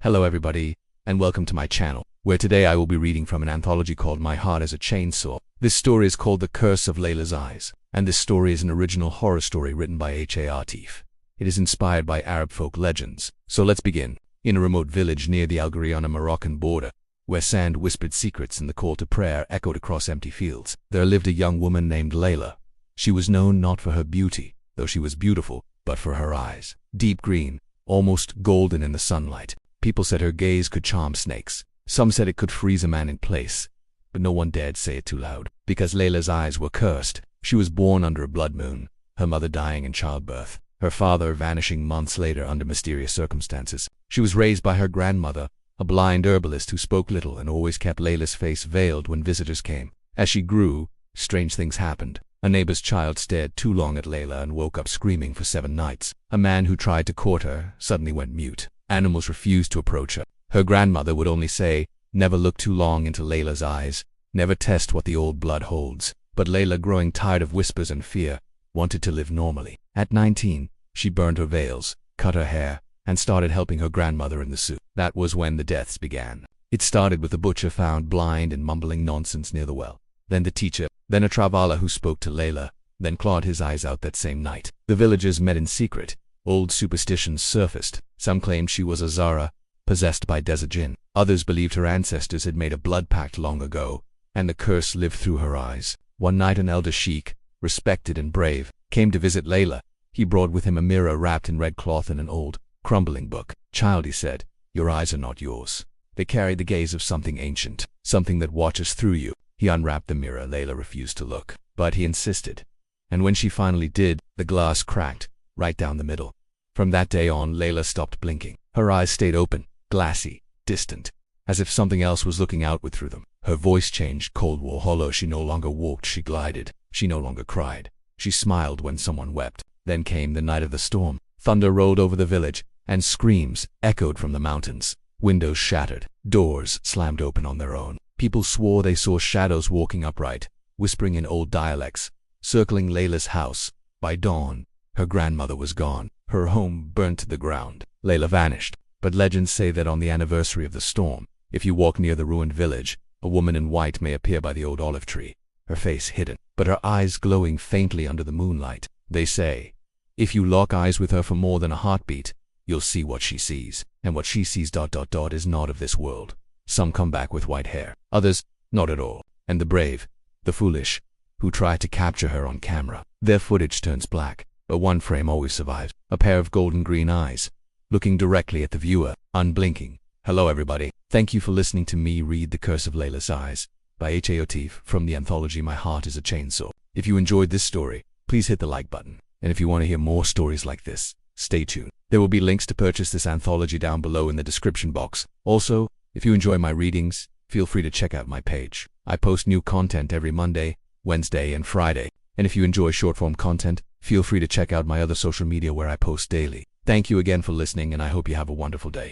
Hello everybody, and welcome to my channel, where today I will be reading from an anthology called My Heart is a Chainsaw. This story is called The Curse of Layla's Eyes, and this story is an original horror story written by H.A. Atif. It is inspired by Arab folk legends. So let's begin. In a remote village near the Algerian-Moroccan border, where sand whispered secrets and the call to prayer echoed across empty fields, there lived a young woman named Layla. She was known not for her beauty, though she was beautiful, but for her eyes. Deep green, almost golden in the sunlight. People said her gaze could charm snakes. Some said it could freeze a man in place, but no one dared say it too loud, because Layla's eyes were cursed. She was born under a blood moon, her mother dying in childbirth, her father vanishing months later under mysterious circumstances. She was raised by her grandmother, a blind herbalist who spoke little and always kept Layla's face veiled when visitors came. As she grew, strange things happened. A neighbor's child stared too long at Layla and woke up screaming for 7 nights. A man who tried to court her suddenly went mute. Animals refused to approach her. Her grandmother would only say, "Never look too long into Layla's eyes. Never test what the old blood holds." But Layla, growing tired of whispers and fear, wanted to live normally. At 19, she burned her veils, cut her hair, and started helping her grandmother in the soup. That was when the deaths began. It started with the butcher found blind and mumbling nonsense near the well. Then the teacher, then a traveler who spoke to Layla, then clawed his eyes out that same night. The villagers met in secret. Old superstitions surfaced. Some claimed she was a Zara, possessed by desert jinn. Others believed her ancestors had made a blood pact long ago, and the curse lived through her eyes. One night an elder sheik, respected and brave, came to visit Layla. He brought with him a mirror wrapped in red cloth and an old, crumbling book. "Child," he said, "your eyes are not yours. They carry the gaze of something ancient, something that watches through you." He unwrapped the mirror. Layla refused to look, but he insisted. And when she finally did, the glass cracked, right down the middle. From that day on, Layla stopped blinking. Her eyes stayed open, glassy, distant, as if something else was looking outward through them. Her voice changed, cold, hollow. She no longer walked, she glided. She no longer cried. She smiled when someone wept. Then came the night of the storm. Thunder rolled over the village, and screams echoed from the mountains. Windows shattered. Doors slammed open on their own. People swore they saw shadows walking upright, whispering in old dialects, circling Layla's house. By dawn, her grandmother was gone. Her home burned to the ground. Layla vanished. But legends say that on the anniversary of the storm, if you walk near the ruined village, a woman in white may appear by the old olive tree, her face hidden, but her eyes glowing faintly under the moonlight. They say, if you lock eyes with her for more than a heartbeat, you'll see what she sees. And what she sees ... is not of this world. Some come back with white hair, others not at all. And the brave, the foolish, who try to capture her on camera, their footage turns black, but one frame always survives. A pair of golden green eyes, looking directly at the viewer, unblinking. Hello everybody. Thank you for listening to me read The Curse of Layla's Eyes by H.A. Atif from the anthology My Heart is a Chainsaw. If you enjoyed this story, please hit the like button. And if you want to hear more stories like this, stay tuned. There will be links to purchase this anthology down below in the description box. Also, if you enjoy my readings, feel free to check out my page. I post new content every Monday, Wednesday, and Friday. And if you enjoy short-form content, feel free to check out my other social media where I post daily. Thank you again for listening, and I hope you have a wonderful day.